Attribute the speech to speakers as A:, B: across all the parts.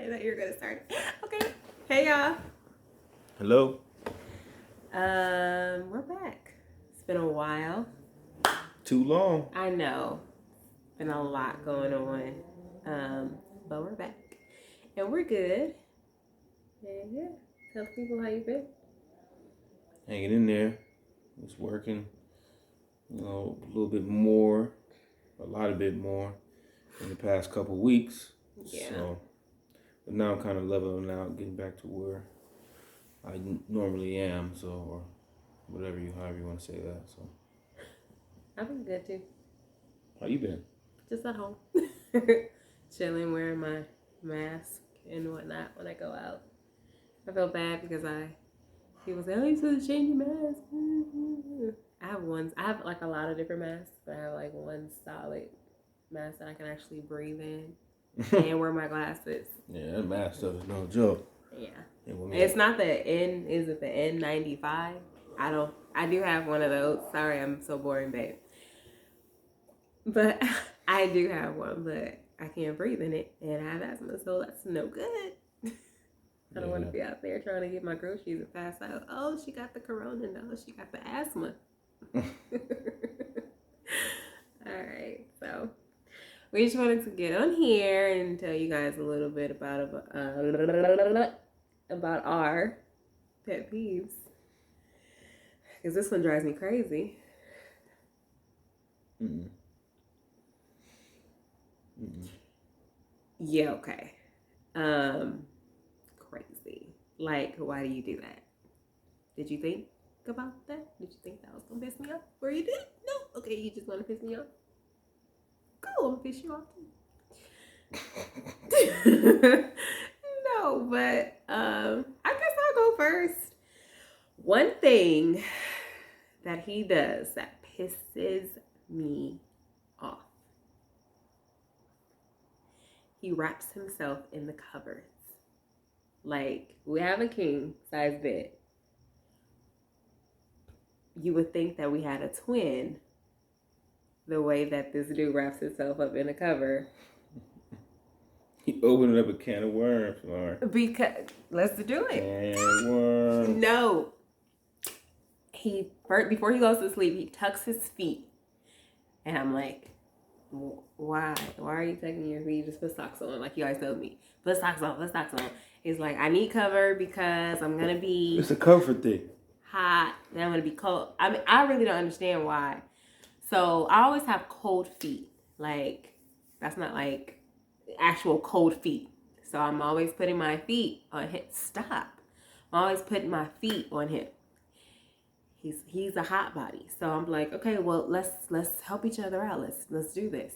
A: I thought you were gonna start. Okay. Hey y'all.
B: Hello.
A: We're back. It's been a while.
B: Too long.
A: I know. Been a lot going on. But we're back. And we're good. Yeah. Tell people how you been.
B: Hanging in there. It's working. A little bit more, a bit more in the past couple weeks.
A: Yeah.
B: So, but now I'm kind of leveling out, getting back to where I normally am. So, or however you want to say that. So,
A: I've been good too.
B: how you been?
A: Just at home. Chilling, wearing my mask and whatnot when I go out. I feel bad because people say, oh, you supposed to change your mask. I have like a lot of different masks, but I have like one solid mask that I can actually breathe in and wear my glasses.
B: Yeah, that mask stuff is no joke.
A: Yeah. It's not the is it the N95? I do have one of those. Sorry, I'm so boring, babe. But I do have one, but I can't breathe in it and I have asthma, so that's no good. I don't want to be out there trying to get my groceries and pass out. Oh, she got the corona. No, she got the asthma. All right, so we just wanted to get on here and tell you guys a little bit about our pet peeves, because this one drives me crazy. Yeah, okay. Crazy. Like, why do you do that? Did you think about that? Did you think that was gonna piss me off? Or you did? No? Okay, you just wanna piss me off? Cool, I'm gonna piss you off too. No, but I guess I'll go first. One thing that he does that pisses me off. He wraps himself in the covers. Like, we have a king size bed. You would think that we had a twin the way that this dude wraps himself up in a cover.
B: He opened up a can of worms, Lauren.
A: Because let's do it.
B: Can of worms.
A: No. Before he goes to sleep, he tucks his feet. And I'm like, why? Why are you tucking your feet? Just put socks on, like you always told me. Put socks on. He's like, I need cover because I'm gonna be.
B: It's a comfort thing.
A: Hot. Then I'm gonna be cold. I mean, I really don't understand why. So I always have cold feet. Like, that's not like actual cold feet. So I'm always putting my feet on him. Stop. I'm always putting my feet on him. He's a hot body. So I'm like, okay, well, let's help each other out. Let's do this.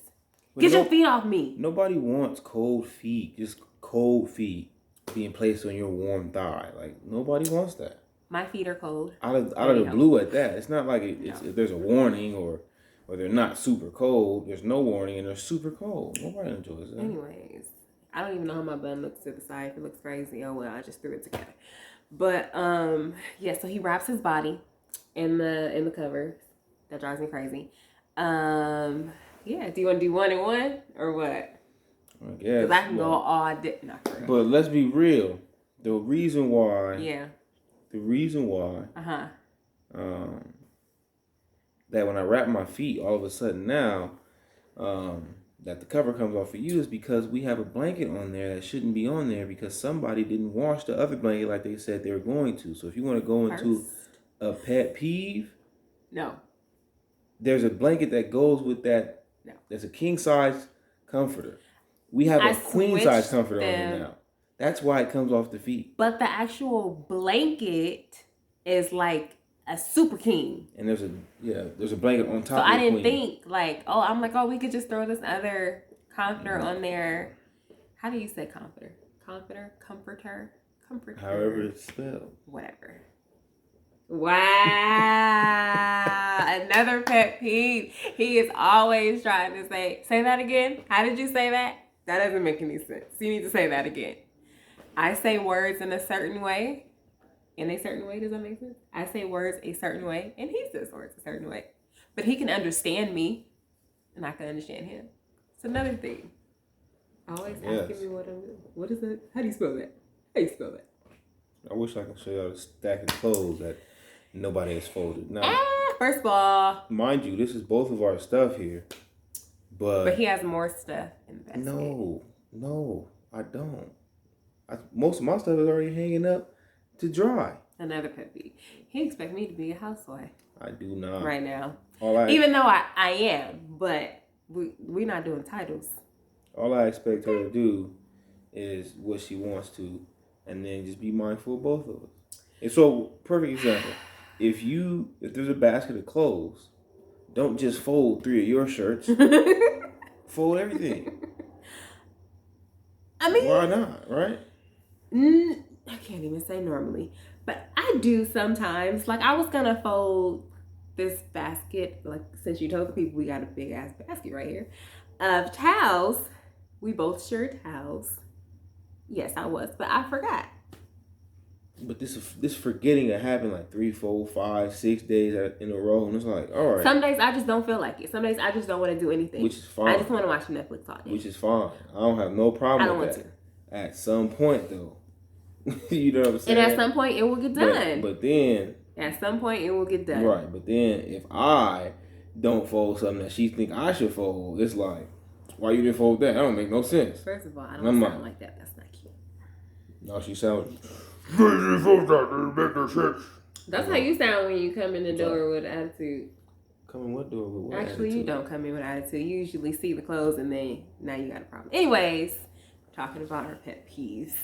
A: Get your feet off me.
B: Nobody wants cold feet. Just cold feet being placed on your warm thigh. Like, nobody wants that.
A: My feet are cold.
B: Out of the blue at that. It's not like if there's a warning or they're not super cold. There's no warning and they're super cold. Nobody enjoys that.
A: Anyways, I don't even know how my bun looks to the side. If it looks crazy, oh well, I just threw it together. But yeah, so he wraps his body in the covers. That drives me crazy. Yeah, do you want to do one and one or what?
B: I guess.
A: Because I can go all day. Not for real.
B: But let's be real. The reason why.
A: Yeah.
B: That when I wrap my feet, all of a sudden now, that the cover comes off for you is because we have a blanket on there that shouldn't be on there because somebody didn't wash the other blanket like they said they were going to. So if you want to go into a pet peeve,
A: no,
B: there's a blanket that goes with that.
A: No,
B: there's a king size comforter. We have a queen size comforter on there now. That's why it comes off the feet.
A: But the actual blanket is like a super king.
B: And there's a blanket on top. So
A: I didn't think we could just throw this other comforter on there. How do you say comforter? Comforter.
B: However it's spelled.
A: Whatever. Wow. Another pet peeve. He is always trying to say that again. How did you say that? That doesn't make any sense. You need to say that again. I say words in a certain way. In a certain way, does that make sense? I say words a certain way, and he says words a certain way. But he can understand me, and I can understand him. It's another thing. Always
B: Yes.
A: asking me what I'm doing. What is it? How do you spell that? How do you spell that?
B: I wish I could show y'all the stack of clothes that nobody has folded. Now,
A: First of all,
B: mind you, this is both of our stuff here,
A: but he has more stuff in the basket.
B: No, I don't. Most of my stuff is already hanging up to dry.
A: Another pet peeve. He expect me to be a housewife.
B: I do not.
A: Right now.
B: All
A: Even though I am, but we're not doing titles.
B: All I expect her to do is what she wants to, and then just be mindful of both of us. And so, perfect example. If there's a basket of clothes, don't just fold 3 of your shirts. Fold everything.
A: I mean,
B: why not, right?
A: I can't even say normally, but I do sometimes. Like, I was gonna fold this basket, like, since you told the people we got a big ass basket right here of towels. We both shared towels. Yes, I was, but I forgot.
B: But this forgetting that happened like 3, 4, 5, 6 days in a row, and it's like, all right.
A: Some days I just don't feel like it. Some days I just don't want to do anything.
B: Which is fine.
A: I just want to watch Netflix all day.
B: Which is fine. I don't have no problem with that. I don't want to. At some point, though. You know what I'm saying?
A: And at some point, it will get done.
B: But then...
A: At some point, it will get done.
B: Right. But then, if I don't fold something that she think I should fold, it's like, why you didn't fold that? That don't make no sense.
A: First of all, I don't sound like that. That's not cute.
B: No, she sounds...
A: That's how you sound when you come in the door with attitude.
B: Come in what door with what
A: Actually,
B: attitude?
A: you don't come in with attitude. You usually see the clothes and then now you got a problem. Anyways, talking about our pet peeves.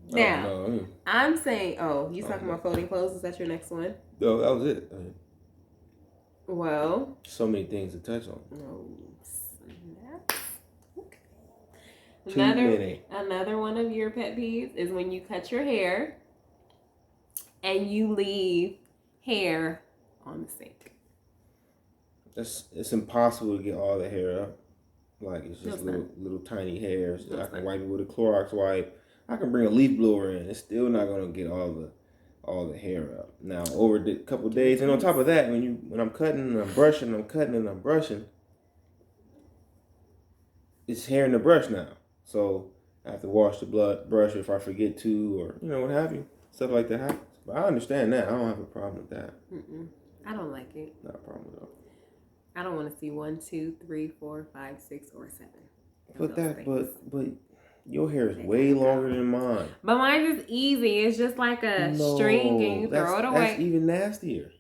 A: Now, I'm saying, you talking about folding clothes? Is that your next one?
B: No, that was it.
A: Well,
B: so many things to touch on.
A: Okay. Another one of your pet peeves is when you cut your hair and you leave hair on the sink.
B: It's impossible to get all the hair up. Like, it's just little tiny hairs. I can wipe it with a Clorox wipe. I can bring a leaf blower in. It's still not gonna get all the hair up. Now, over the couple days, and on top of that, when I'm cutting and I'm brushing, it's hair in the brush now. So I have to wash the brush if I forget to, or what have you. Stuff like that happens. But I understand that. I don't have a problem with that.
A: I don't like it.
B: Not a problem at all.
A: I don't want to see 1, 2, 3, 4, 5, 6, or 7.
B: But your hair is way longer than mine.
A: But mine is easy. It's just like a string and you throw it away.
B: That's even nastier.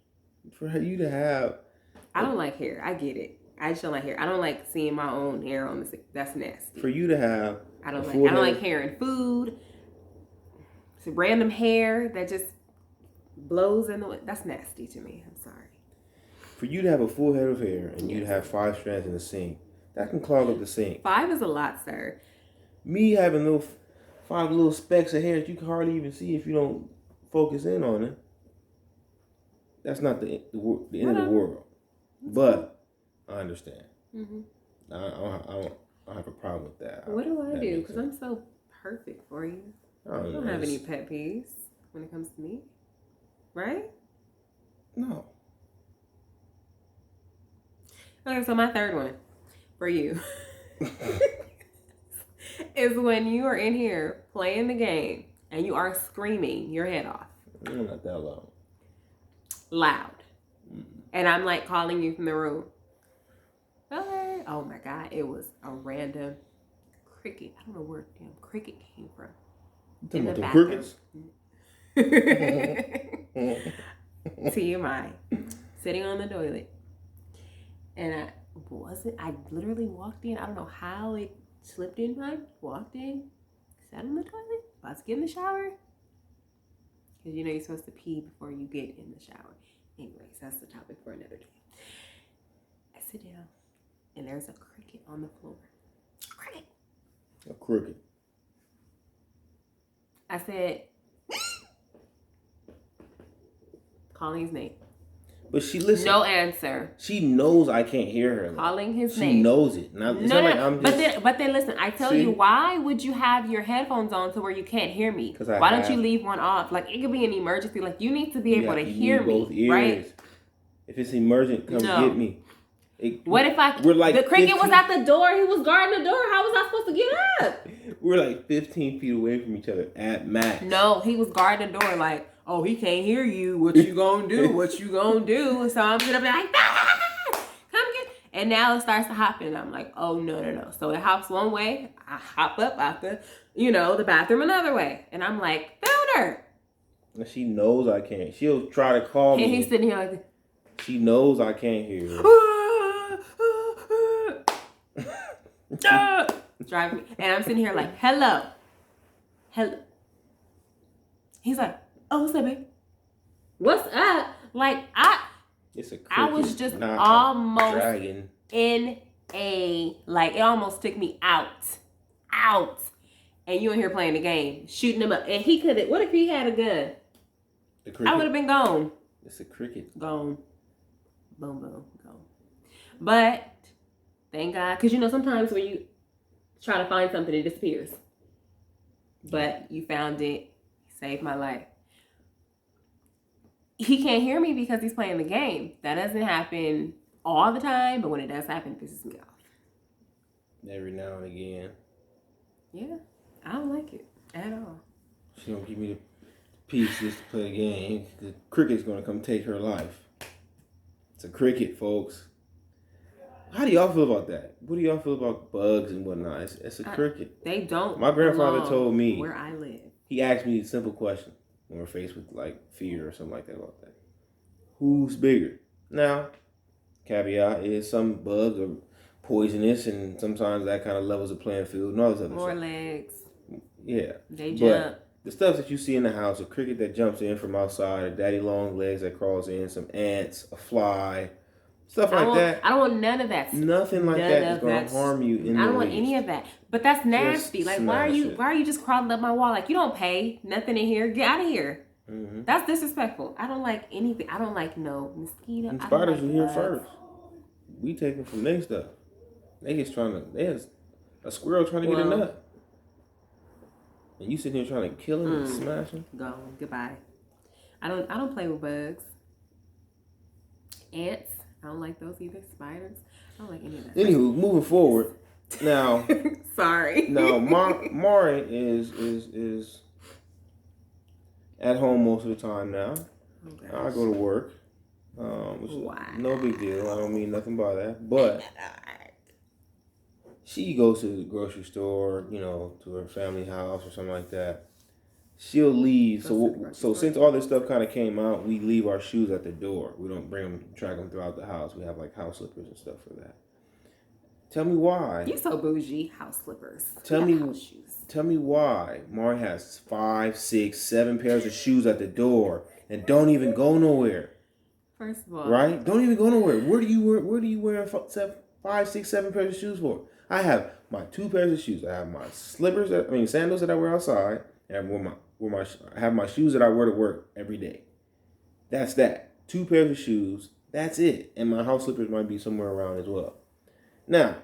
B: For you to have...
A: I don't like hair. I get it. I just don't like hair. I don't like seeing my own hair on the sink. That's nasty.
B: For you to have...
A: I don't like hair in food. It's random hair that just blows in the wind. That's nasty to me. I'm sorry.
B: For you to have a full head of hair and you to have 5 strands in the sink, that can clog up the sink.
A: 5 is a lot, sir.
B: Me having 5 little specks of hair that you can hardly even see if you don't focus in on it. That's not the end of the world. But I understand. I don't have a problem with that.
A: What do I do? Because I'm so perfect for you. I don't have any pet peeves when it comes to me. Right?
B: No.
A: Okay, so my third one for you is when you are in here playing the game and you are screaming your head off.
B: Not that loud.
A: Loud. And I'm like calling you from the room. Okay. Oh my God, it was a random cricket. I don't know where damn cricket came from.
B: You talking about the crickets?
A: TMI. Sitting on the toilet. And I literally walked in. I don't know how it slipped in mine. Walked in, sat on the toilet, about to get in the shower. Because you're supposed to pee before you get in the shower. Anyways, that's the topic for another day. I sit down, and there's a cricket on the floor. Cricket.
B: A cricket.
A: I said, calling his name.
B: But she listens.
A: No answer.
B: She knows I can't hear her.
A: Calling his name.
B: She knows it. Now, it's not like I'm just...
A: But then listen, I tell you, why would you have your headphones on to where you can't hear me? Why don't you leave one off? Like, it could be an emergency. Like, you need to be able to hear me,
B: both ears.
A: right?
B: If it's emergent, come get me.
A: What if
B: we're like
A: the cricket
B: 15
A: was at the door? He was guarding the door. How was I supposed to get up?
B: We're like 15 feet away from each other at max.
A: No, he was guarding the door like, oh, he can't hear you. What you gonna do? What you gonna do? So I'm gonna be like, ah, come get. And now it starts to hop in. I'm like, oh, no. So it hops one way. I hop up out the, the bathroom another way. And I'm like, found her.
B: And she knows I can't. She'll try to call me.
A: And he's sitting here like,
B: she knows I can't hear her.
A: Drive me. And I'm sitting here like, hello. He's like, oh, what's up, babe? What's up? Like,
B: it's a cricket,
A: I was just
B: not
A: almost
B: dragon.
A: in like, it almost took me out. And you in here playing the game, shooting him up. And he could, what if he had a gun?
B: The cricket.
A: I would have been gone.
B: It's a cricket.
A: Gone. Boom, gone. But, thank God. Because, sometimes when you try to find something, it disappears. But you found it. Saved my life. He can't hear me because he's playing the game. That doesn't happen all the time, but when it does happen, it pisses me off.
B: Every now and again.
A: Yeah, I don't like it at all.
B: She don't give me the peace just to play the game. The cricket's gonna come take her life. It's a cricket, folks. How do y'all feel about that? What do y'all feel about bugs and whatnot? It's a cricket.
A: They don't.
B: My grandfather told me
A: where I live.
B: He asked me a simple question when we're faced with like fear or something like that about that. Who's bigger? Now, caveat is some bugs are poisonous and sometimes that kind of levels the playing field and all this other
A: More
B: stuff.
A: legs.
B: Yeah.
A: They jump.
B: But the stuff that you see in the house, a cricket that jumps in from outside, a daddy long legs that crawls in, some ants, a fly, stuff like that.
A: I don't want none of that.
B: Nothing like that is going to harm you in the
A: I don't want
B: least.
A: any of that. But that's nasty. Like, why are you just crawling up my wall? Like, you don't pay nothing in here. Get out of here.
B: Mm-hmm.
A: That's disrespectful. I don't like anything. I don't like no mosquito.
B: And spiders are here first. We take them from their stuff. There's a squirrel trying to get a nut. And you sitting here trying to kill him and smash him?
A: Go. Goodbye. I don't play with bugs. Ants. I don't like those either. Spiders. I don't like any of that.
B: Anywho, moving forward. Now
A: sorry.
B: Now Mari is at home most of the time now. I go to work. Which is no big deal. I don't mean nothing by that. But she goes to the grocery store, to her family house or something like that. She'll leave. So since all this stuff kind of came out, we leave our shoes at the door. We don't drag them throughout the house. We have like house slippers and stuff for that. Tell me why.
A: You so bougie. House slippers.
B: Tell me why Mari has 5, 6, 7 pairs of shoes at the door and don't even go nowhere.
A: First of all,
B: right? Don't even go nowhere. Where do you wear 5, 6, 7 pairs of shoes for? I have my 2 pairs of shoes. I have my sandals that I wear outside, and I have my shoes that I wear to work every day. That's that. 2 pairs of shoes. That's it. And my house slippers might be somewhere around as well. Now,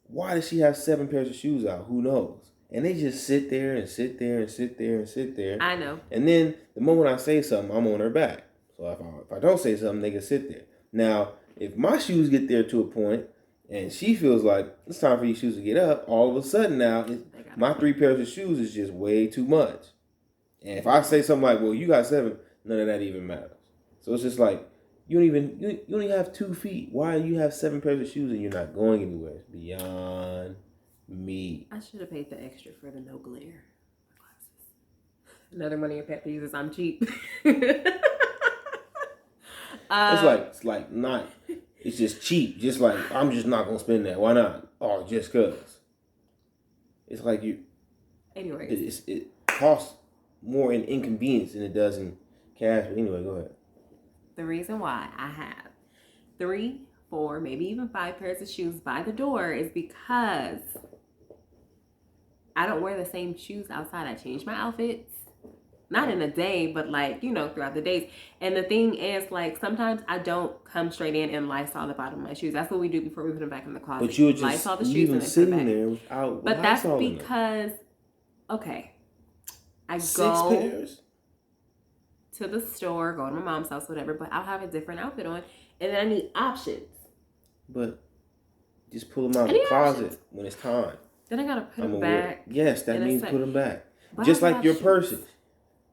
B: why does she have 7 pairs of shoes out? Who knows? And they just sit there and sit there and sit there and sit there.
A: I know.
B: And then the moment I say something, I'm on her back. So if I don't say something, they can sit there. Now, if my shoes get there to a point and she feels like it's time for these shoes to get up, all of a sudden now, my 3 pairs of shoes is just way too much. And if I say something like, well, you got 7, none of that even matters. So it's just like, you only have 2 feet. Why do you have 7 pairs of shoes and you're not going anywhere? It's beyond me.
A: I should have paid the extra for the no glare glasses. Another one of your pet peeves is I'm cheap.
B: It's just cheap. Just like, I'm just not going to spend that. Why not? Oh, just because. It's like
A: Anyway.
B: It costs more in inconvenience than it does in cash. But anyway, go ahead.
A: The reason why I have 3, 4, maybe even 5 pairs of shoes by the door is because I don't wear the same shoes outside. I change my outfits. Not in a day, but throughout the days. And the thing is, sometimes I don't come straight in and Lysol the bottom of my shoes. That's what we do before we put them back in the closet.
B: But you were just
A: Lysol the shoes
B: even
A: and then
B: sitting
A: put them back.
B: there without
A: But
B: Lysol
A: that's because, I
B: 6
A: go
B: pairs?
A: to the store, go to my mom's house, whatever, but I'll have a different outfit on. And then I need options.
B: but just pull them out of
A: Any
B: the closet
A: options?
B: when it's time.
A: Then I gotta put
B: I'm
A: them
B: aware.
A: back.
B: Yes, that
A: in a
B: means
A: sec.
B: put them back.
A: But
B: Just
A: I
B: like
A: got
B: your
A: shoes.
B: purses.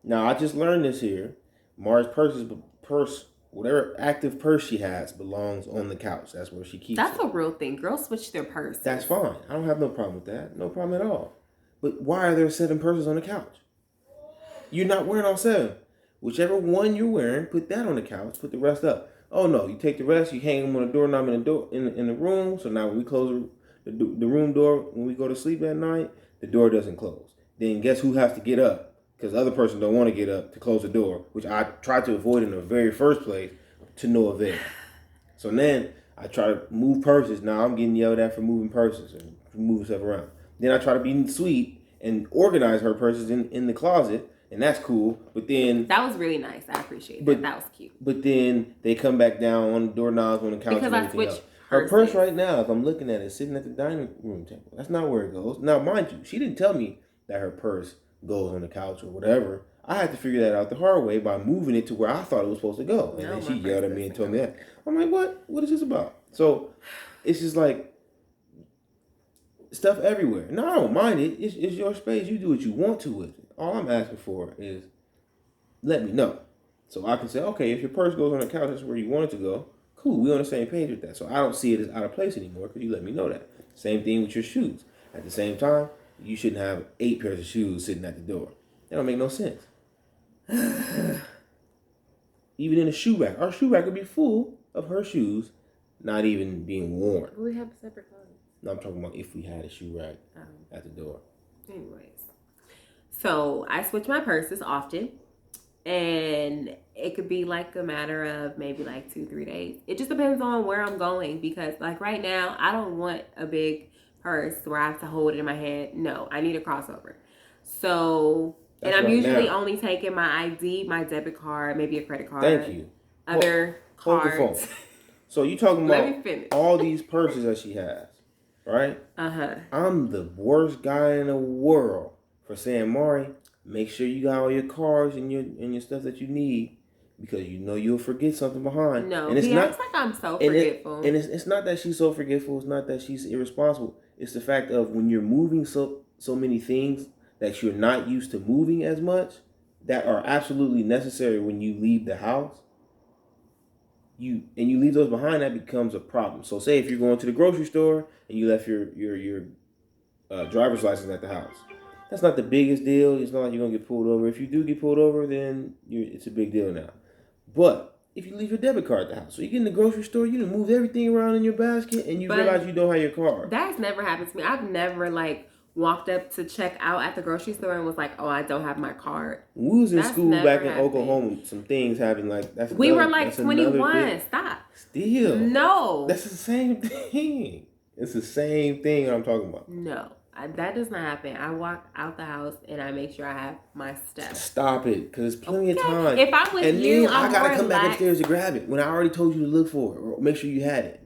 B: Now, I just learned this here. Mars' purse, whatever active purse she has, belongs on the couch. That's where she keeps
A: That's
B: it.
A: a real thing. Girls switch their purse.
B: That's fine. I don't have no problem with that. No problem at all. But why are there 7 purses on the couch? You're not wearing all 7. Whichever one you're wearing, put that on the couch. Put the rest up. Oh no, you take the rest, you hang them on the doorknob in the room. So now when we close the room door when we go to sleep at night, the door doesn't close. Then guess who has to get up? Because the other person don't want to get up to close the door, which I tried to avoid in the very first place, to no avail. So then I try to move purses. Now I'm getting yelled at for moving purses and moving stuff around. Then I try to be sweet and organize her purses in the closet, and that's cool. But then
A: that was really nice. I appreciate that. That was cute.
B: But then they come back down on the doorknobs, on the couch,
A: because
B: and everything else. Her
A: purse
B: purse right now, if I'm looking at it, is sitting at the dining room table. That's not where it goes. Now, mind you, she didn't tell me that her purse goes on the couch or whatever. I had to figure that out the hard way by moving it to where I thought it was supposed to go. And then she yelled at me and told me that. I'm like, what? What is this about? So it's just like stuff everywhere. No, I don't mind it. It's your space. You do what you want to with it. All I'm asking for is let me know. So I can say, okay, if your purse goes on the couch, that's where you want it to go. Cool, we're on the same page with that. So I don't see it as out of place anymore because you let me know that. Same thing with your shoes. At the same time, you shouldn't have 8 pairs of shoes sitting at the door. That don't make no sense. Even in a shoe rack. Our shoe rack would be full of her shoes not even being worn.
A: We have separate clothes.
B: No, I'm talking about if we had a shoe rack at the door.
A: Anyways. So I switch my purses often. And it could be like a matter of maybe like 2-3 days. It just depends on where I'm going because like right now, I don't want a big purse where I have to hold it in my hand. No, I need a crossover. So, and I'm usually only taking my ID, my debit card, maybe a credit card.
B: Thank you.
A: Other cards.
B: Hold the phone. So you talking about all these purses that she has, right?
A: Uh-huh.
B: I'm the worst guy in the world for saying, Mari, make sure you got all your cards and your stuff that you need because you know you'll forget something behind.
A: No,
B: and it's
A: not like I'm so forgetful.
B: And it's not that she's so forgetful. It's not that she's irresponsible. It's the fact of when you're moving so many things that you're not used to moving as much that are absolutely necessary when you leave the house. You leave those behind, that becomes a problem. So say if you're going to the grocery store and you left your driver's license at the house. That's not the biggest deal. It's not like you're going to get pulled over. If you do get pulled over, then it's a big deal now. But if you leave your debit card at the house, so you get in the grocery store, you done moved everything around in your basket, and you realize you don't have your card.
A: That's never happened to me. I've never, walked up to check out at the grocery store and was like, oh, I don't have my card.
B: When we was in school back in Oklahoma, some things happened that's
A: we were like 21. Stop.
B: Still.
A: No.
B: That's the same thing. It's the same thing I'm talking about.
A: No. That does not happen. I walk out the house and I make sure I have my stuff.
B: Stop it, because there's plenty of time.
A: If I'm with you,
B: I gotta come back upstairs to grab it when I already told you to look for it or make sure you had it.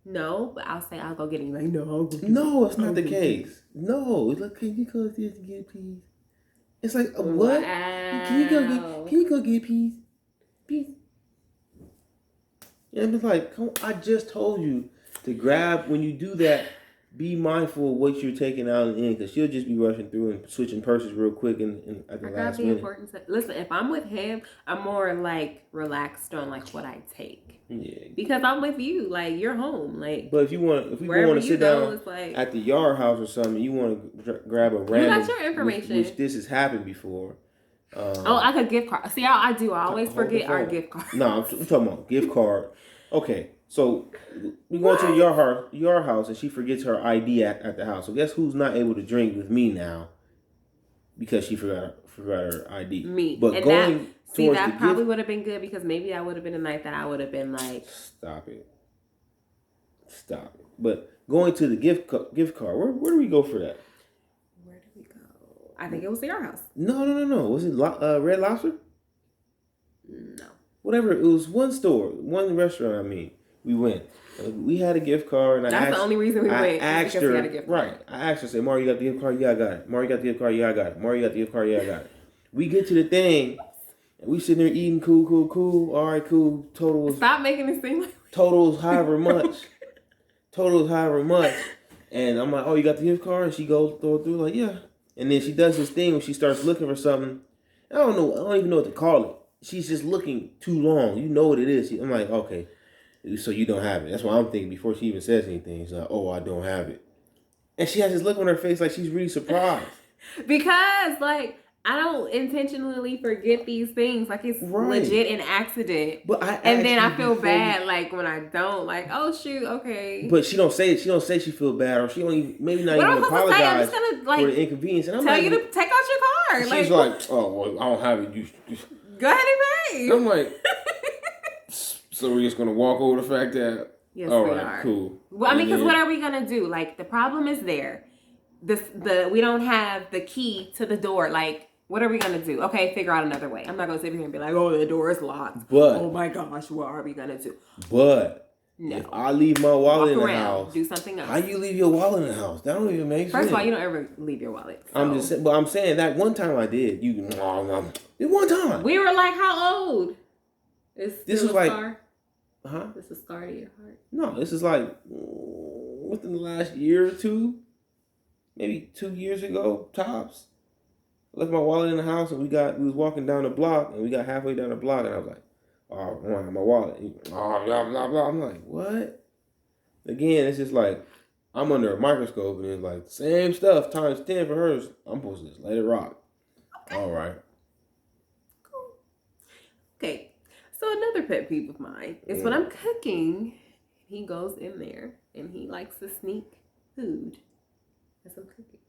A: No, but I'll say I'll go get it. You're like, no, I'll go get it.
B: No, it's not the case. No, it's like, can you go upstairs to get it, please? It's like, what?
A: Wow.
B: Can you go get peas? Peas. And it's like, come on, I just told you to grab when you do that. Be mindful of what you're taking out and in, because she'll just be rushing through and switching purses real quick and at the last minute.
A: Listen, if I'm with him, I'm more relaxed on what I take.
B: Yeah.
A: Because I'm with you, you're home,
B: But if we want to sit down at the Yard House or something, you want to grab a random.
A: You got your information.
B: Which this has happened before.
A: I could gift card. See how I do? I always forget our gift card.
B: No, I'm talking about gift card. Okay. So we go to the Yard House and she forgets her ID at the house. So guess who's not able to drink with me now because she forgot her ID?
A: Me.
B: But
A: and
B: going
A: that probably would have been good because maybe that would have been a night that I would have been like,
B: Stop it. But going to the gift card, where do we go for that?
A: Where did we go? I think it was the Yard House.
B: No. Was it Red Lobster?
A: No.
B: Whatever. It was one restaurant. I mean. We went. We had a gift card. And
A: That's the only reason we went.
B: I asked her.
A: We had a gift card.
B: Right. I asked her, say, Mari, you got the gift card? Yeah, I got it. Mari, you got the gift card? Yeah, I got it. Mari, you got the gift card? Yeah, I got it. We get to the thing, and we sitting there eating cool. All right, cool.
A: Stop making it seem like...
B: Totals however much. total is however much. And I'm like, oh, you got the gift card? And she goes throw it through, like, yeah. And then she does this thing when she starts looking for something. I don't even know what to call it. She's just looking too long. You know what it is. I'm like, okay, so you don't have it. That's what I'm thinking before she even says anything. She's like, oh, I don't have it. And she has this look on her face like she's really surprised.
A: Because, like, I don't intentionally forget these things. Like, it's legit an accident.
B: But
A: then I feel bad, like, when I don't. Like, oh, shoot, okay.
B: But she don't say she feel bad, or she don't even, maybe not even apologize for the inconvenience. And I'm
A: tell you to take out your card.
B: She's like, oh, well, I don't have it. You
A: go ahead and pay.
B: I'm like, so we're just going to walk over the fact that,
A: yes,
B: all
A: we
B: right,
A: are.
B: cool.
A: Well, I mean, because what are we going to do? Like, the problem is there. We don't have the key to the door. Like, what are we going to do? Okay, figure out another way. I'm not going to sit here and be like, oh, the door is locked.
B: But,
A: oh my gosh, what are we going to do?
B: But,
A: no.
B: If I leave my wallet
A: Walk
B: in the
A: around,
B: house.
A: Do something else.
B: How you leave your wallet in the house? That don't even make sense.
A: First of all, you don't ever leave your wallet. So.
B: I'm saying that one time I did. One time.
A: We were like, how old?
B: This was like, scar? Huh?
A: This is a scar to your heart.
B: No, this is like within the last year or two, maybe 2 years ago, tops. I left my wallet in the house and we was walking down the block and we got halfway down the block and I was like, oh, I don't have my wallet. Oh, blah, blah, blah. I'm like, what? Again, it's just like, I'm under a microscope and it's like, same stuff times 10 for hers. I'm supposed to just let it rock. Okay. All right.
A: Cool. Okay. So another pet peeve of mine is when I'm cooking, he goes in there and he likes to sneak food as I'm cooking.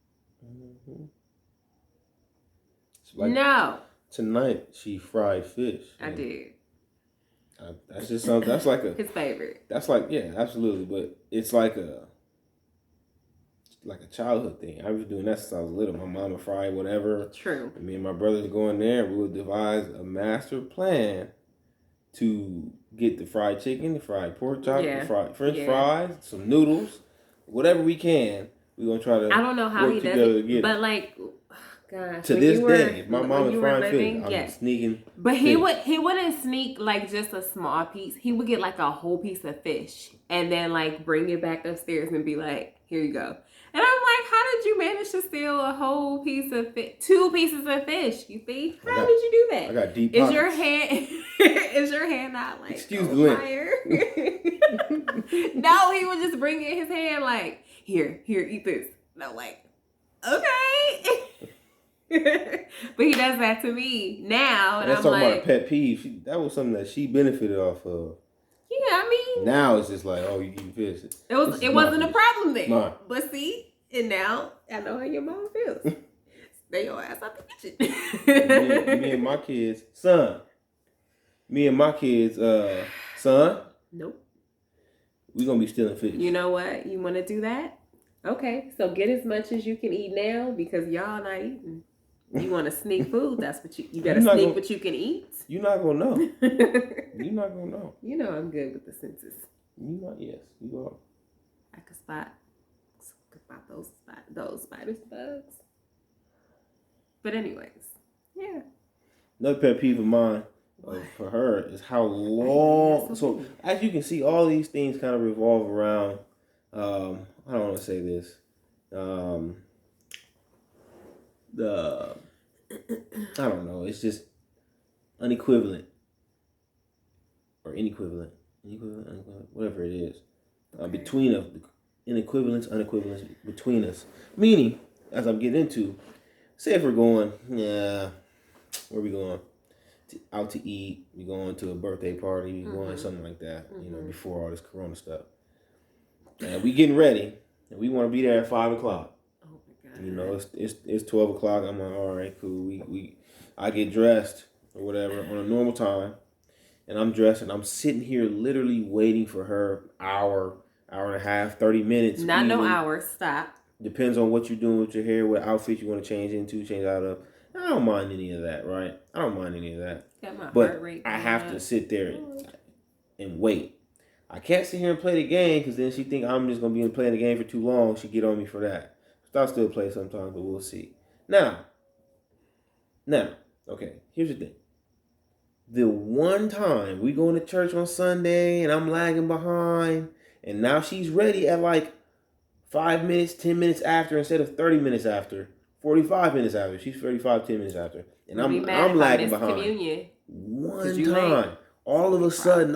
B: Mm-hmm. Like
A: no.
B: Tonight she fried fish.
A: I did.
B: That's just something. That's like
A: his favorite.
B: That's like, yeah, absolutely. But it's like a childhood thing. I was doing that since I was little. My mama fried whatever.
A: True.
B: And me and my brothers go in there. We would devise a master plan to get the fried chicken, the fried pork chop, the fried French fries, some noodles, whatever we can. We're gonna try to.
A: I don't know how he does it, but like.
B: Gosh, to this day, if my mom is frying fish, I'm sneaking.
A: But he wouldn't sneak like just a small piece. He would get like a whole piece of fish and then like bring it back upstairs and be like, "Here you go." And I'm like, "How did you manage to steal a whole piece of fish? 2 pieces of fish? You see? How did you do that?
B: I got deep pockets.
A: Is your hand not like
B: excuse the lint?
A: No, he would just bring in his hand like, here, eat this. No, like, okay. But he does that to me now, and
B: that's
A: I'm
B: talking
A: like,
B: about a pet peeve. That was something that she benefited off of.
A: Yeah, I mean,
B: now it's just like, oh, you eat fish.
A: It wasn't a problem then. But see, and now I know how your mom feels. Stay your ass out the kitchen.
B: me and my kids, son.
A: Nope.
B: We gonna be stealing fish.
A: You know what? You want to do that? Okay, so get as much as you can eat now because y'all not eating. You want to sneak food? That's what you better sneak what you can eat.
B: You're not gonna know. You're not gonna know.
A: You know I'm good with the senses.
B: Yes, you are.
A: I could spot those spiders, bugs. But anyways, yeah.
B: Another pet peeve of mine for her is how long. So as you can see, all these things kind of revolve around. I don't want to say this. I don't know. It's just unequivalent or inequivalent, whatever it is. Between us, unequivalence between us. Meaning, as I'm getting into, say if we're going, where are we going? Out to eat. We're going to a birthday party. We're going something like that. You know, before all this Corona stuff. And we getting ready, and we want to be there at 5 o'clock.
A: Oh my God!
B: You know, it's 12 o'clock. I'm like, all right, cool. I get dressed or whatever on a normal time, and I'm dressed and I'm sitting here literally waiting for her hour and a half, 30 minutes.
A: Not no hours. Stop.
B: Depends on what you're doing with your hair, what outfit you want to change out of. I don't mind any of that, right? I don't mind any of that.
A: Got my
B: but
A: heart rate
B: I have to sit there and wait. I can't sit here and play the game because then she think I'm just going to be playing the game for too long. She get on me for that. So I'll still play sometimes, but we'll see. Now, okay, here's the thing. The one time we going to church on Sunday and I'm lagging behind And now she's ready at like 5 minutes, 10 minutes after instead of 30 minutes after, 45 minutes after. She's 35, 10 minutes after. And I'm lagging behind.
A: Communion.
B: One time, all of a sudden,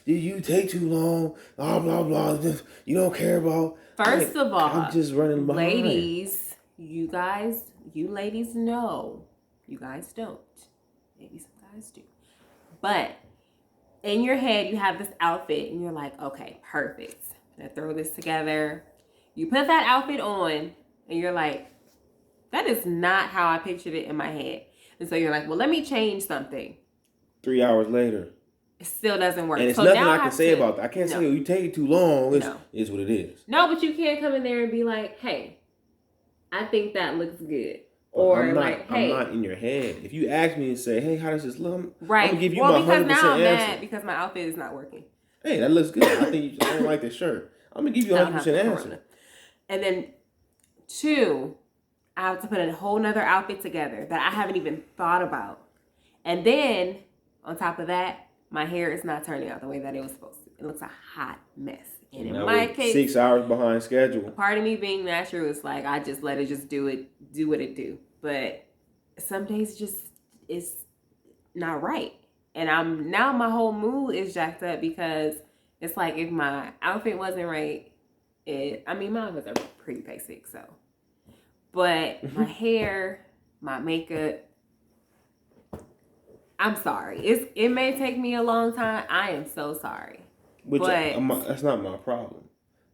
B: did you take too long? Blah, blah, blah. You don't care about.
A: First of all,
B: I'm just running behind.
A: Ladies, you ladies know. You guys don't. Maybe some guys do. But in your head, you have this outfit and you're like, okay, perfect. I'm gonna throw this together. You put that outfit on and you're like, that is not how I pictured it in my head. And so you're like, well, let me change something.
B: 3 hours later.
A: It still doesn't work.
B: And it's nothing I can say about that. I can't say, you take it too long. It's what it is.
A: No, but you can't come in there and be like, hey, I think that looks good. Or
B: I'm
A: hey.
B: not in your head. If you ask me and say, hey, how does this look?
A: Right.
B: I'm going to give you my 100%
A: because now I'm
B: answer.
A: mad because my outfit is not working.
B: Hey, that looks good. I don't like this shirt. I'm going to give you a 100% answer.
A: And then 2, I have to put a whole nother outfit together that I haven't even thought about. And then, on top of that, my hair is not turning out the way that it was supposed to. It looks a hot mess. And in my case,
B: 6 hours behind schedule.
A: Part of me being natural is like, I just let it just do what it do. But some days it's not right. And now my whole mood is jacked up because it's like if my outfit wasn't right, my outfits are pretty basic, so. But my hair, my makeup, I'm sorry. It may take me a long time. I am so sorry.
B: But that's not my problem.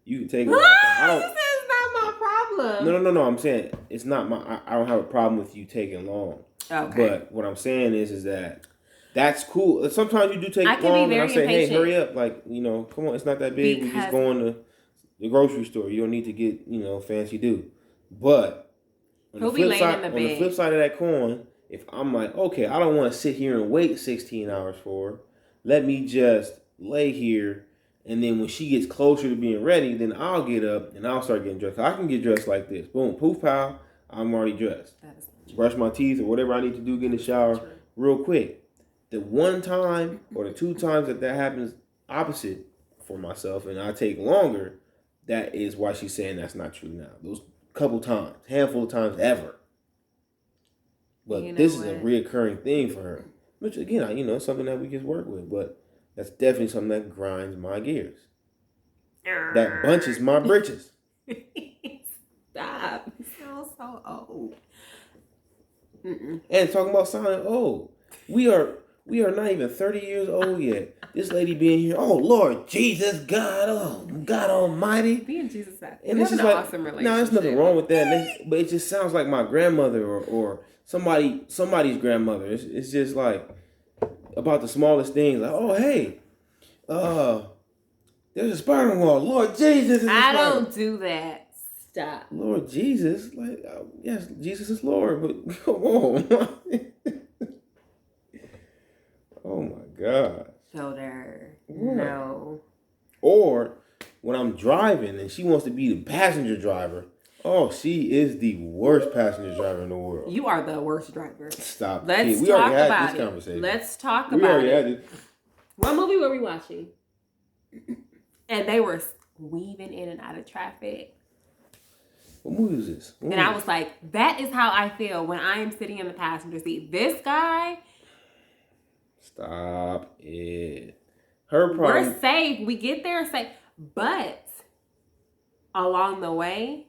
B: You can take it. It's
A: not my problem.
B: No. I'm saying it's not my. I don't have a problem with you taking long.
A: Okay.
B: But what I'm saying is that that's cool. Sometimes you do take long, and I say,
A: impatient.
B: hey, hurry up! Like, come on, it's not that big. We just going to the grocery store. You don't need to get fancy do. But on the flip side of that coin, if I'm like, okay, I don't want to sit here and wait 16 hours for her. Let me just lay here, and then when she gets closer to being ready, then I'll get up and I'll start getting dressed. I can get dressed like this. Boom, poof, pow, I'm already dressed. Brush my teeth or whatever I need to do, get in the shower real quick. The one time or the 2 times that happens opposite for myself and I take longer, that is why she's saying that's not true now. Those couple times, handful of times ever. But this is a reoccurring thing for her. Which, again, something that we just work with. But that's definitely something that grinds my gears. That bunches my britches.
A: Stop. You sound so old.
B: And talking about sounding old. We are not even 30 years old yet. This lady being here, oh, Lord Jesus, God Almighty.
A: Being Jesus,
B: and this is like, awesome relationship. No, there's nothing wrong with that. But it just sounds like my grandmother or somebody's grandmother. It's just like about the smallest things. Like, oh, hey, there's a spider on the wall. Lord Jesus.
A: I don't do that. Stop.
B: Lord Jesus. Like, yes, Jesus is Lord, but come on. Oh my God.
A: Shoulder.
B: What?
A: No.
B: Or when I'm driving and she wants to be the passenger driver. Oh, she is the worst passenger driver in the world.
A: You are the worst driver.
B: Stop.
A: Let's
B: we
A: talk
B: already had
A: about
B: this
A: it.
B: conversation.
A: Let's talk
B: we
A: about
B: already
A: it.
B: Had it.
A: What movie were we watching? And they were weaving in and out of traffic.
B: What movie is this?
A: And I was like, that is how I feel when I am sitting in the passenger seat. This guy.
B: Stop it. Her problem.
A: We're safe. We get there safe. But along the way,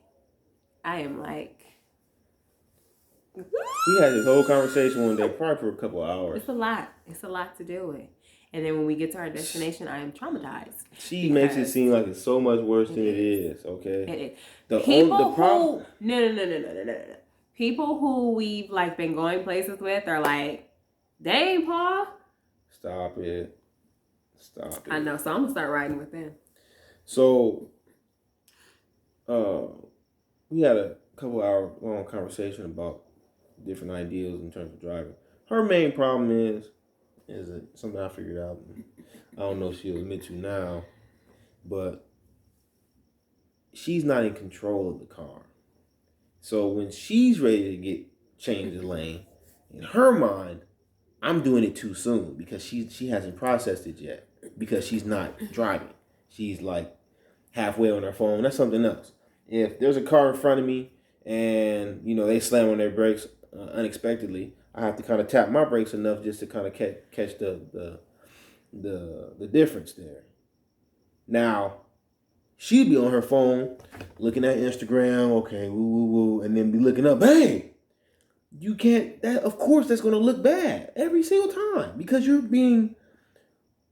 A: I am like.
B: We had this whole conversation one day, probably for a couple of hours.
A: It's a lot. It's a lot to deal with. And then when we get to our destination, I am traumatized.
B: She makes it seem like it's so much worse than it is, okay?
A: It is.
B: The
A: People
B: problem.
A: who no. People who we've like been going places with are like, dang, Paul.
B: Stop it.
A: I know, so I'm gonna start riding with them.
B: So we had a couple hour long conversation about different ideas in terms of driving. Her main problem is something I figured out. I don't know if she'll admit to now, but she's not in control of the car. So when she's ready to change the lane, in her mind, I'm doing it too soon because she hasn't processed it yet because she's not driving. she's like halfway on her phone. That's something else. If there's a car in front of me and they slam on their brakes unexpectedly, I have to kind of tap my brakes enough just to kind of catch the difference there. Now, she'd be on her phone looking at Instagram, okay, woo woo woo, and then be looking up, hey, you can't. That of course that's going to look bad every single time because you're being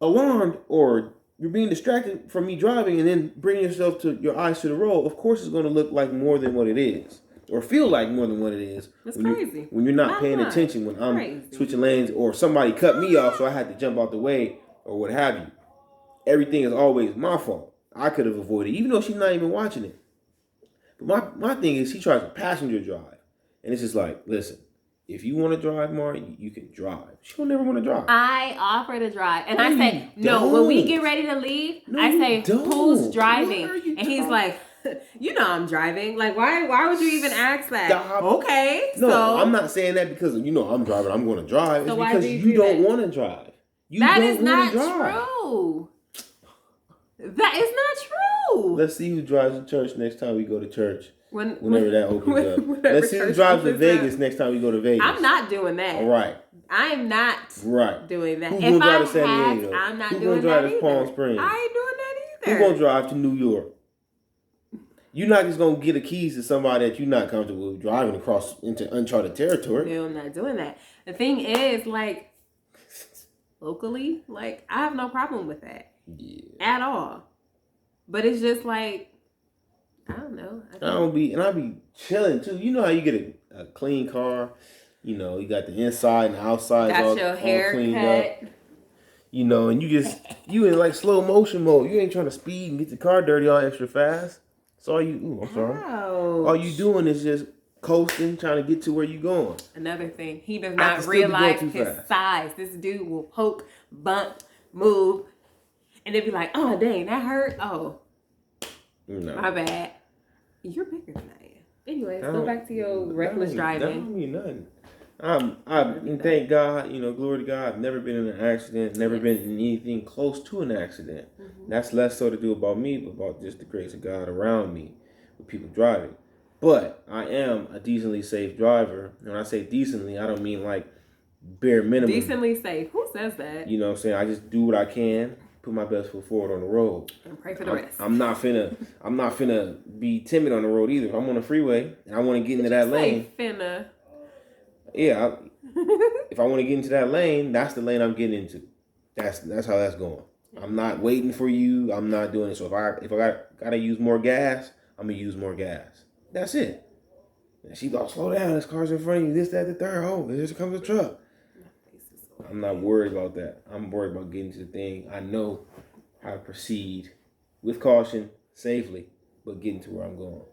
B: alarmed or you're being distracted from me driving and then bringing yourself to your eyes to the road. Of course, it's going to look like more than what it is, or feel like more than what it is.
A: That's
B: when
A: crazy.
B: When you're not paying attention, when I'm switching lanes, or somebody cut me off, so I had to jump out the way, or what have you. Everything is always my fault. I could have avoided, even though she's not even watching it. But my thing is, she tries to passenger drive, and it's just like, listen. If you want to drive, Mark, you can drive. She don't never want to drive.
A: I offer to drive. And I say, no, when we get ready to leave, I say, who's driving? And he's like, I'm driving. Like, why would you even ask that?
B: Stop.
A: Okay.
B: No, I'm not saying that because, I'm driving. I'm going to drive.
A: So
B: it's because you don't want to drive.
A: That is not true. That is not true.
B: Let's see who drives to church next time we go to church. Whenever that opens up.
A: Let's
B: see who drives to Vegas next time we go to Vegas.
A: I'm not doing that.
B: All right.
A: I'm not doing that.
B: Who's going to drive to San Diego?
A: I'm not
B: Who's
A: doing
B: that
A: that
B: either. Who's going to drive to Palm Springs?
A: I ain't doing that either.
B: Who's going to drive to New York? You're not just going to get the keys to somebody that you're not comfortable with driving across into uncharted territory.
A: No, I'm not doing that. The thing is, like, locally, like, I have no problem with that.
B: Yeah.
A: At all. But it's just like, I don't know.
B: I'll be chilling too. You know how you get a clean car? You got the inside and the outside all cleaned up. And you in like slow motion mode. You ain't trying to speed and get the car dirty all extra fast. So I'm sorry.
A: Ouch.
B: All you doing is just coasting, trying to get to where you going.
A: Another thing, he does not realize his size. This dude will poke, bump, move, and they'd be like, "Oh dang, that hurt." Oh, no. My bad. You're bigger than I am. Anyways, go back to your reckless driving.
B: That don't mean nothing. Thank God, glory to God, I've never been in an accident, never been in anything close to an accident. Mm-hmm. That's less so to do about me, but about just the grace of God around me with people driving. But I am a decently safe driver. And when I say decently, I don't mean like bare minimum.
A: Decently safe. Who says that?
B: You know what I'm saying? I just do what I can, put my best foot forward on the road.
A: And pray for the rest.
B: I'm not finna be timid on the road either. If I'm on the freeway and I want to get into that lane.
A: Finna.
B: Yeah, if I want to get into that lane, that's the lane I'm getting into. That's how that's going. I'm not waiting for you. I'm not doing it. So if I gotta use more gas, I'm gonna use more gas. That's it. And she thought, slow down. This car's in front of you. This, that, the third. Oh, here comes a truck. I'm not worried about that. I'm worried about getting to the thing. I know how to proceed with caution, safely, but getting to where I'm going.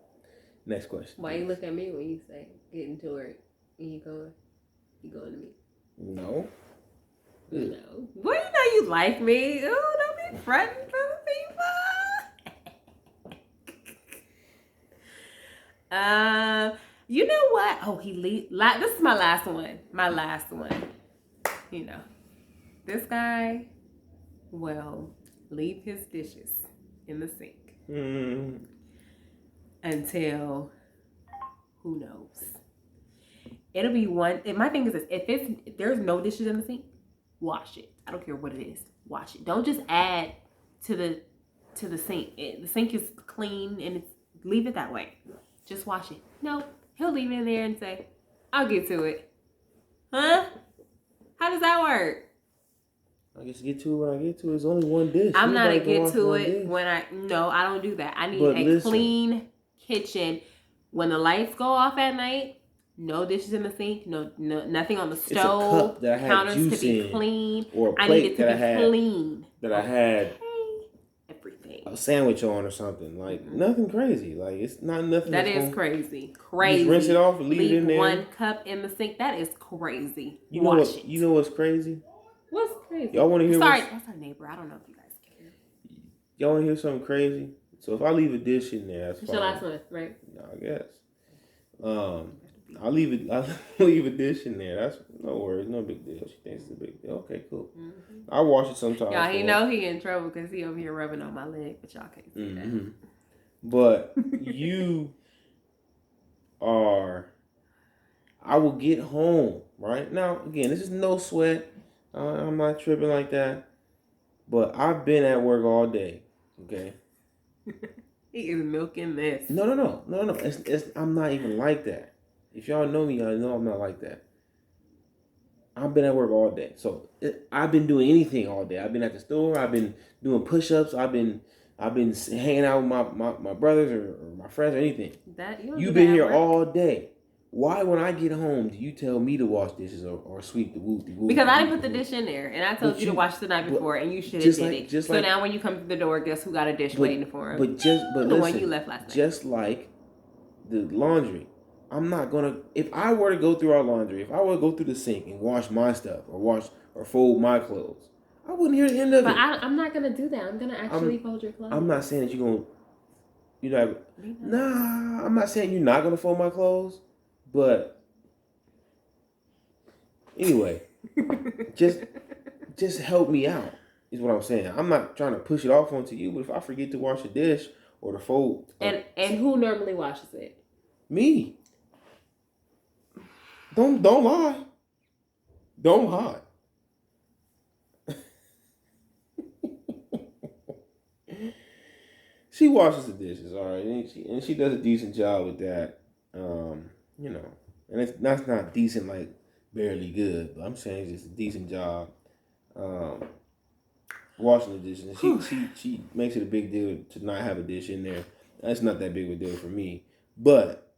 B: Next question.
A: Why you look at me when you say getting to where you going? You going to me?
B: No.
A: No. Well, you like me. Oh, don't be fronting for the people. You know what? Oh, this is my last one. This guy will leave his dishes in the sink until who knows. It'll be one. My thing is this: if there's no dishes in the sink, wash it. I don't care what it is. Wash it. Don't just add to the sink. The sink is clean and leave it that way. Just wash it. No, he'll leave it in there and say, "I'll get to it." Huh? How does that work?
B: I guess get to it when I get to it. It's only one dish.
A: I'm not a get to it when I don't do that. I need clean kitchen. When the lights go off at night, no dishes in the sink, no nothing on the stove. Counters to be clean.
B: Or a plate
A: I need it to be clean.
B: That I had
A: everything.
B: A sandwich on or something. Like nothing crazy. Like it's not nothing.
A: That is crazy. Crazy.
B: Just rinse it off and leave it in there.
A: One cup in the sink. That is crazy.
B: You know what? You know what's crazy?
A: What's crazy?
B: Y'all want to hear?
A: That's our neighbor. I don't know if you guys care.
B: Y'all want to hear something crazy? So if I leave a dish in there, that's fine.
A: It's your last one, right?
B: No, I guess.
A: be.
B: I'll leave it. I'll leave a dish in there. That's no worries, no big deal. She thinks it's a big deal. Okay, cool.
A: Mm-hmm.
B: I wash it sometimes.
A: Y'all, he know he in trouble because he over here rubbing on my leg, but y'all can't see
B: that. But you are. I will get home right now. Again, this is no sweat. I'm not tripping like that. But I've been at work all day. Okay.
A: He is milking this.
B: No. I'm not even like that. If y'all know me, y'all know I'm not like that. I've been at work all day. So I've been doing anything all day. I've been at the store. I've been doing push-ups. I've been hanging out with my brothers or my friends or anything. You've been here all day. Why, when I get home, do you tell me to wash dishes or sweep the whoop?
A: Because I didn't put the dish in there, and I told you to wash the night before, and you should have did it. So now when you come to the door, guess who got a dish waiting for him?
B: But
A: the
B: listen,
A: one you left last night.
B: Just like the laundry, I'm not gonna. If I were to go through our laundry, if I were to go through the sink and wash my stuff or fold my clothes, I wouldn't hear the end of it.
A: But I'm not gonna do that. I'm gonna actually fold your clothes.
B: I'm not saying that you're not. Nah, I'm not saying you're not gonna fold my clothes, but. Anyway, just help me out is what I'm saying. I'm not trying to push it off onto you, but if I forget to wash a dish or to fold,
A: and who normally washes it?
B: Me. Don't lie. Don't hide. She washes the dishes, all right, and she does a decent job with that. And that's not decent like. Barely good, but I'm saying it's just a decent job washing the dishes. And she makes it a big deal to not have a dish in there. That's not that big of a deal for me, but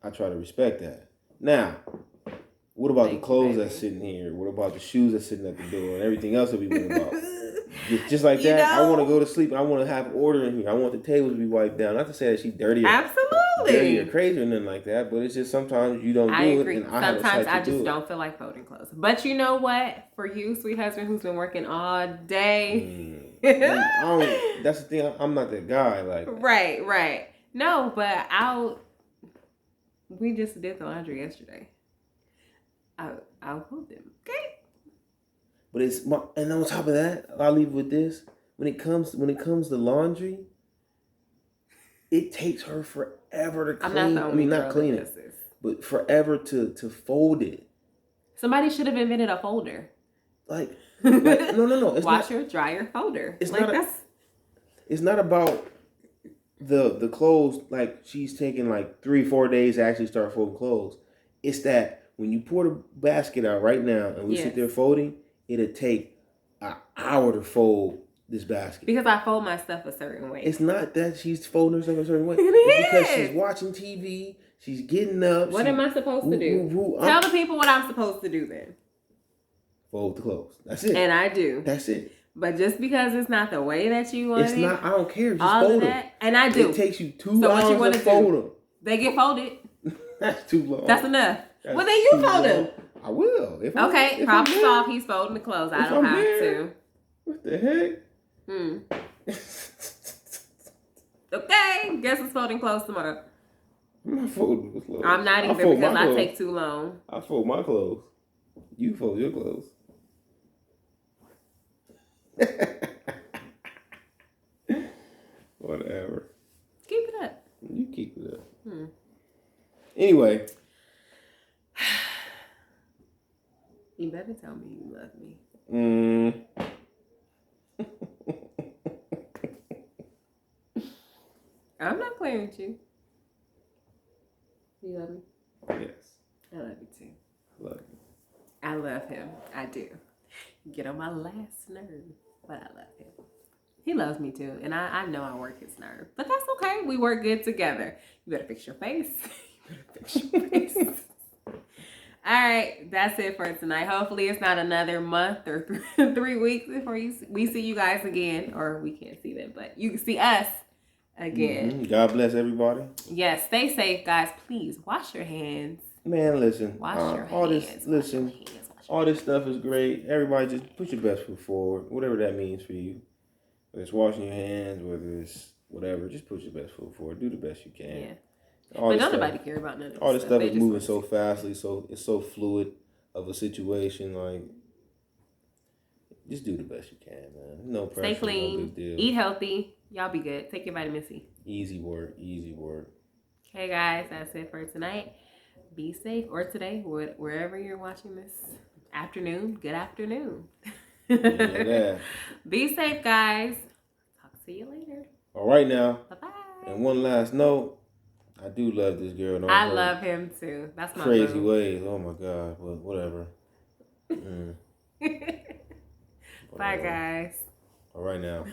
B: I try to respect that. Now, what about the clothes that's sitting here? What about the shoes that's sitting at the door and everything else that we went about? Just like that, I want to go to sleep and I want to have order in here. I want the tables to be wiped down. Not to say that she's dirty or crazy or nothing like that, but it's just sometimes you don't do it. And
A: sometimes I just don't feel like folding clothes. But you know what? For you, sweet husband, who's been working all day.
B: That's the thing. I'm not that guy. Like
A: Right. No, but we just did the laundry yesterday. I'll fold them. Okay.
B: But and on top of that, I'll leave with this. When it comes to laundry, it takes her forever to clean. Not clean it, but forever to fold it.
A: Somebody should have invented a folder.
B: Like no. It's
A: washer, dryer, folder.
B: It's not about the clothes. Like she's taking like 3-4 days to actually start folding clothes. It's that when you pour the basket out right now and we sit there folding. It'll take an hour to fold this basket.
A: Because I fold my stuff a certain way.
B: It's not that she's folding her stuff a certain way. It's because she's watching TV. She's getting up.
A: What am I supposed to do? Tell the people what I'm supposed to do then.
B: Fold the clothes. That's it.
A: And I do.
B: That's it.
A: But just because it's not the way that you want
B: it's not. I don't care. Just
A: all
B: fold
A: of that, them. And I do.
B: It takes you 2 hours to fold them.
A: They get folded.
B: That's too long.
A: That's enough. Well, then you fold them.
B: I will.
A: Okay, problem solved. He's folding the clothes. I don't have to.
B: What the heck?
A: Okay, guess it's folding clothes tomorrow.
B: I'm not folding clothes.
A: I'm not either because I take too long.
B: I fold my clothes. You fold your clothes. Whatever.
A: Keep it up.
B: You keep it up. Anyway.
A: You better tell me you love me. I'm not playing with you. You love me?
B: Yes.
A: I love you too.
B: I love you.
A: I love him. I do. Get on my last nerve, but I love him. He loves me too, and I know I work his nerve, but that's okay. We work good together. You better fix your face. All right, that's it for tonight. Hopefully it's not another month or 3 weeks before we see you guys again, or we can't see them, but you can see us again.
B: God bless everybody.
A: Yes, stay safe, guys. Please wash your hands.
B: Man, listen.
A: Wash your
B: hands. All this stuff is great. Everybody just put your best foot forward, whatever that means for you. Whether it's washing your hands, whether it's whatever, just put your best foot forward. Do the best you can. All
A: But
B: this
A: don't
B: stuff,
A: nobody care about none of this
B: all this stuff
A: They
B: is
A: just
B: moving
A: want
B: so
A: to-
B: fastly, so it's so fluid of a situation. Like, just do the best you can, man. No pressure,
A: Stay clean,
B: no big deal.
A: eat healthy. Y'all be good. Take your vitamin C.
B: Easy work, easy work.
A: Okay, guys, that's it for tonight. Be safe, or today, wherever you're watching this. Afternoon, good afternoon.
B: Yeah.
A: Be safe, guys. Talk to you later.
B: All right now.
A: Bye bye.
B: And one last note, I do love this girl.
A: I love him too. That's my
B: crazy
A: boo.
B: ways. Oh my god. Well, whatever.
A: Bye, guys.
B: All right now.